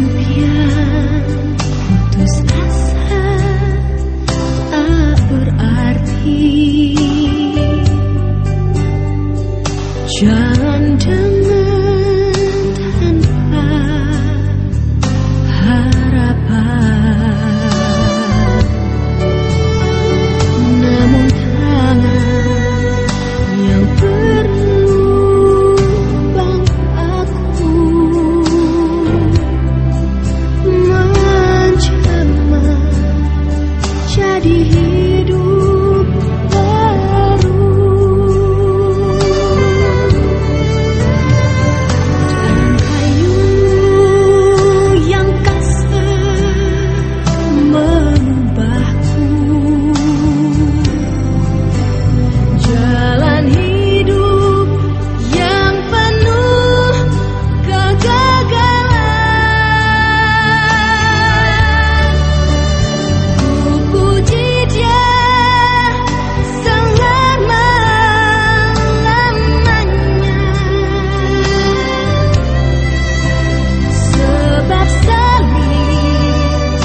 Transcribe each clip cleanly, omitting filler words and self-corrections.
hidup yang putus asa tak berarti. Jalan dengan tanpa harapan, namun tangan yang berlubang aku menjelma jadi hidup baru. Jalan kayu yang kasar mengubahku, jalan hidup yang penuh kegagalan. Ku puji Dia selama-lamanya, sebab salib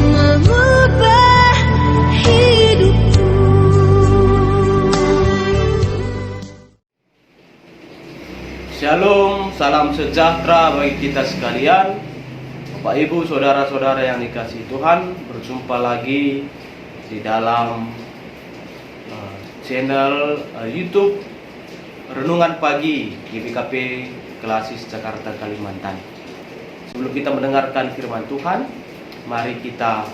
mengubah hidupku. Shalom, salam sejahtera bagi kita sekalian. Bapak Ibu, saudara-saudara yang dikasihi Tuhan, berjumpa lagi di dalam channel YouTube Renungan Pagi GBKP Klasis Jakarta Kalimantan. Sebelum kita mendengarkan firman Tuhan, mari kita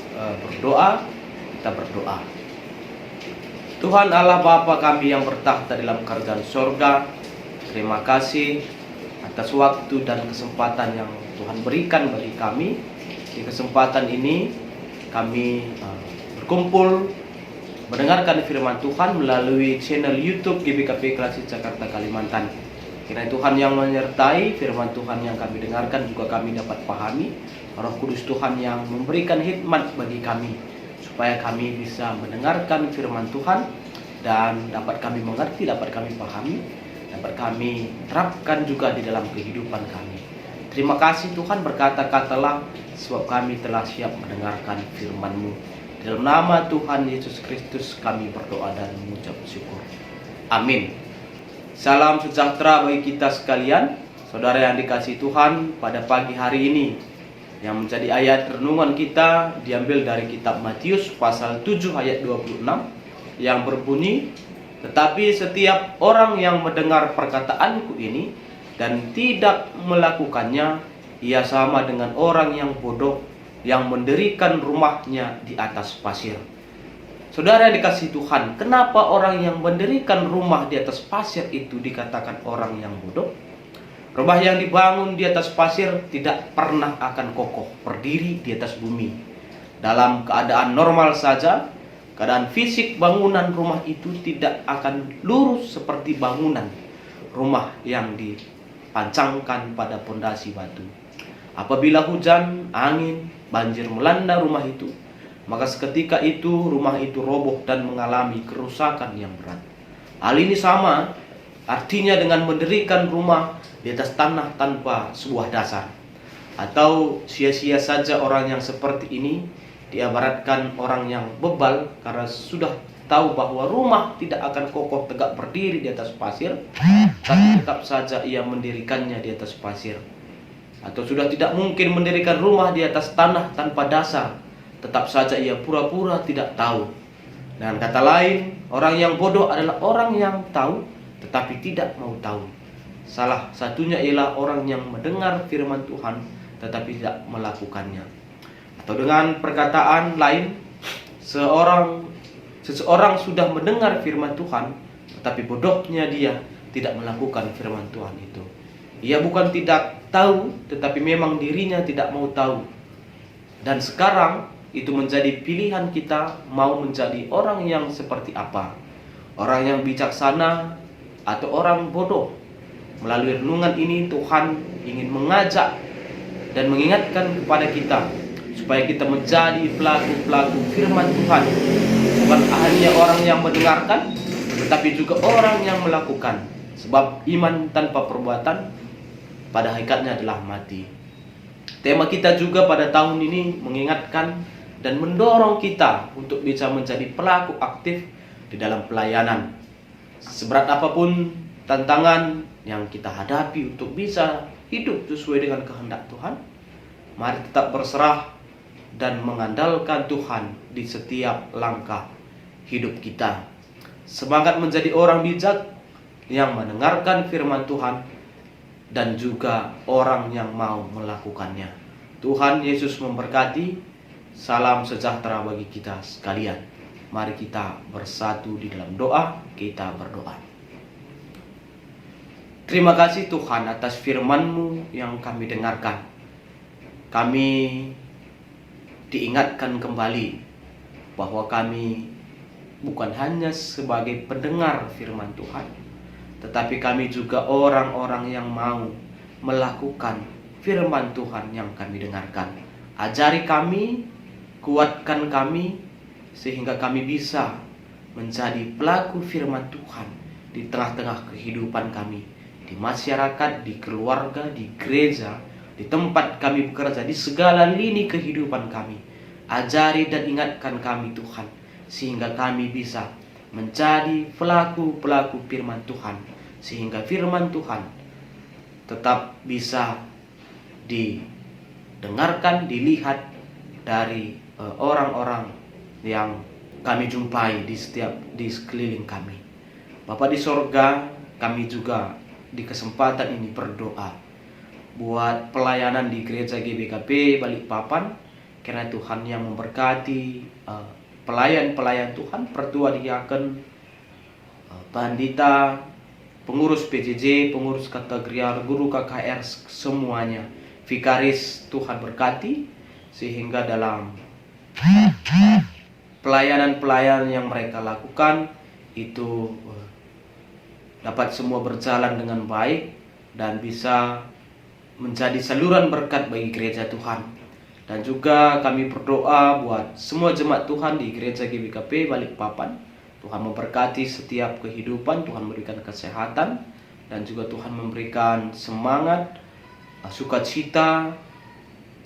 berdoa. Kita berdoa. Tuhan Allah Bapa kami yang bertakhta dalam kerajaan sorga, terima kasih atas waktu dan kesempatan yang Tuhan berikan bagi kami. Di kesempatan ini kami berkumpul mendengarkan firman Tuhan melalui channel YouTube GBKP Klasis Jakarta Kalimantan. Kiranya Tuhan yang menyertai firman Tuhan yang kami dengarkan juga kami dapat pahami. Roh Kudus Tuhan yang memberikan hikmat bagi kami supaya kami bisa mendengarkan firman Tuhan dan dapat kami mengerti, dapat kami pahami, dapat kami terapkan juga di dalam kehidupan kami. Terima kasih Tuhan, berkata-katalah sebab kami telah siap mendengarkan firman-Mu. Dalam nama Tuhan Yesus Kristus kami berdoa dan mengucap syukur. Amin. Salam sejahtera bagi kita sekalian, saudara yang dikasihi Tuhan. Pada pagi hari ini yang menjadi ayat renungan kita diambil dari kitab Matius pasal 7 ayat 26 yang berbunyi, tetapi setiap orang yang mendengar perkataanku ini dan tidak melakukannya, ia sama dengan orang yang bodoh yang mendirikan rumahnya di atas pasir. Saudara yang dikasihi Tuhan, kenapa orang yang mendirikan rumah di atas pasir itu dikatakan orang yang bodoh? Rumah yang dibangun di atas pasir tidak pernah akan kokoh berdiri di atas bumi. Dalam keadaan normal saja, keadaan fisik bangunan rumah itu tidak akan lurus seperti bangunan rumah yang dipancangkan pada pondasi batu. Apabila hujan, angin, banjir melanda rumah itu, maka seketika itu rumah itu roboh dan mengalami kerusakan yang berat. Hal ini sama artinya dengan mendirikan rumah di atas tanah tanpa sebuah dasar. Atau sia-sia saja orang yang seperti ini diibaratkan orang yang bebal karena sudah tahu bahwa rumah tidak akan kokoh tegak berdiri di atas pasir, tapi tetap saja ia mendirikannya di atas pasir. Atau sudah tidak mungkin mendirikan rumah di atas tanah tanpa dasar, tetap saja ia pura-pura tidak tahu. Dengan kata lain, orang yang bodoh adalah orang yang tahu tetapi tidak mau tahu. Salah satunya ialah orang yang mendengar firman Tuhan tetapi tidak melakukannya. Atau dengan perkataan lain, seseorang sudah mendengar firman Tuhan, tetapi bodohnya dia tidak melakukan firman Tuhan itu. Ia bukan tidak tahu, tetapi memang dirinya tidak mau tahu. Dan sekarang itu menjadi pilihan kita mau menjadi orang yang seperti apa. Orang yang bijaksana atau orang bodoh. Melalui renungan ini Tuhan ingin mengajak dan mengingatkan kepada kita supaya kita menjadi pelaku-pelaku firman Tuhan. Bukan hanya orang yang mendengarkan, tetapi juga orang yang melakukan. Sebab iman tanpa perbuatan pada hakikatnya adalah mati. Tema kita juga pada tahun ini mengingatkan dan mendorong kita untuk bisa menjadi pelaku aktif di dalam pelayanan. Seberat apapun tantangan yang kita hadapi untuk bisa hidup sesuai dengan kehendak Tuhan, mari tetap berserah dan mengandalkan Tuhan di setiap langkah hidup kita. Semangat menjadi orang bijak yang mendengarkan firman Tuhan dan juga orang yang mau melakukannya. Tuhan Yesus memberkati. Salam sejahtera bagi kita sekalian. Mari kita bersatu di dalam doa. Kita berdoa. Terima kasih Tuhan atas firman-Mu yang kami dengarkan. Kami diingatkan kembali bahwa kami bukan hanya sebagai pendengar firman Tuhan, tetapi kami juga orang-orang yang mau melakukan firman Tuhan yang kami dengarkan. Ajari kami, kuatkan kami, sehingga kami bisa menjadi pelaku firman Tuhan di tengah-tengah kehidupan kami, di masyarakat, di keluarga, di gereja, di tempat kami bekerja, di segala lini kehidupan kami. Ajari dan ingatkan kami Tuhan, sehingga kami bisa menjadi pelaku-pelaku firman Tuhan, sehingga firman Tuhan tetap bisa didengarkan, dilihat dari orang-orang yang kami jumpai di sekeliling kami. Bapa di sorga, kami juga di kesempatan ini berdoa buat pelayanan di gereja GBKP Balikpapan, karena Tuhan yang memberkati pelayan-pelayan Tuhan, pertua diaken, pandita, pengurus PJJ, pengurus kategorial, guru KKR, semuanya. Vikaris Tuhan berkati, sehingga dalam pelayanan-pelayanan yang mereka lakukan itu dapat semua berjalan dengan baik dan bisa menjadi saluran berkat bagi gereja Tuhan. Dan juga kami berdoa buat semua jemaat Tuhan di gereja GBKP Balikpapan. Tuhan memberkati setiap kehidupan, Tuhan memberikan kesehatan, dan juga Tuhan memberikan semangat, sukacita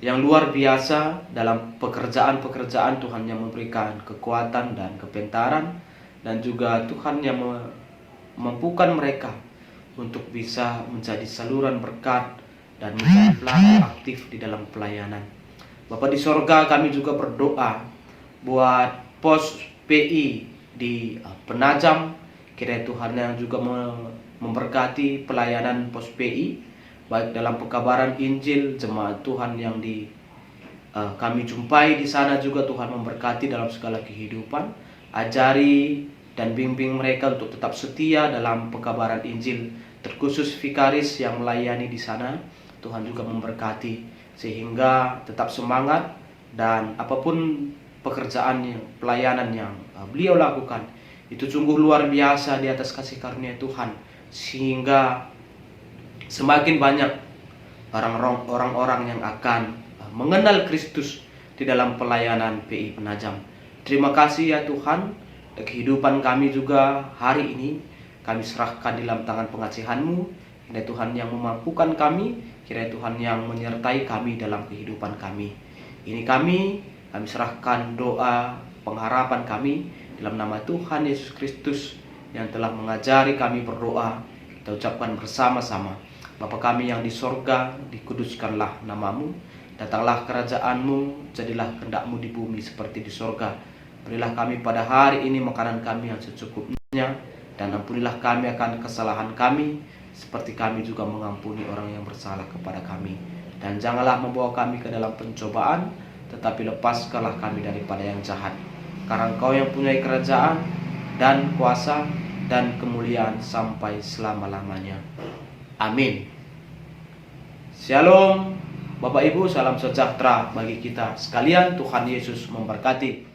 yang luar biasa dalam pekerjaan-pekerjaan. Tuhan yang memberikan kekuatan dan kepintaran, dan juga Tuhan yang memampukan mereka untuk bisa menjadi saluran berkat dan menjadi pelaku aktif di dalam pelayanan. Bapa di sorga, kami juga berdoa buat pos PI di Penajam. Kiranya Tuhan yang juga memberkati pelayanan pos PI, baik dalam pekabaran Injil, jemaat Tuhan yang kami jumpai di sana juga Tuhan memberkati dalam segala kehidupan. Ajari dan bimbing mereka untuk tetap setia dalam pekabaran Injil, terkhusus vikaris yang melayani di sana. Tuhan juga memberkati sehingga tetap semangat, dan apapun pekerjaan pelayanan yang beliau lakukan itu sungguh luar biasa di atas kasih karunia Tuhan, sehingga semakin banyak orang-orang yang akan mengenal Kristus di dalam pelayanan PI Penajam. Terima kasih ya Tuhan. Kehidupan kami juga hari ini kami serahkan di dalam tangan pengasihan-Mu. Kiranya Tuhan yang memampukan kami, kiranya Tuhan yang menyertai kami dalam kehidupan kami. Ini kami serahkan doa pengharapan kami dalam nama Tuhan Yesus Kristus yang telah mengajari kami berdoa. Kita ucapkan bersama-sama. Bapa kami yang di sorga, dikuduskanlah nama-Mu. Datanglah kerajaan-Mu, jadilah kehendak-Mu di bumi seperti di sorga. Berilah kami pada hari ini makanan kami yang secukupnya, dan ampunilah kami akan kesalahan kami, seperti kami juga mengampuni orang yang bersalah kepada kami. Dan janganlah membawa kami ke dalam pencobaan, tetapi lepaskanlah kami daripada yang jahat. Karena Engkau yang punya kerajaan dan kuasa dan kemuliaan sampai selama-lamanya. Amin. Shalom Bapak Ibu, salam sejahtera bagi kita sekalian. Tuhan Yesus memberkati.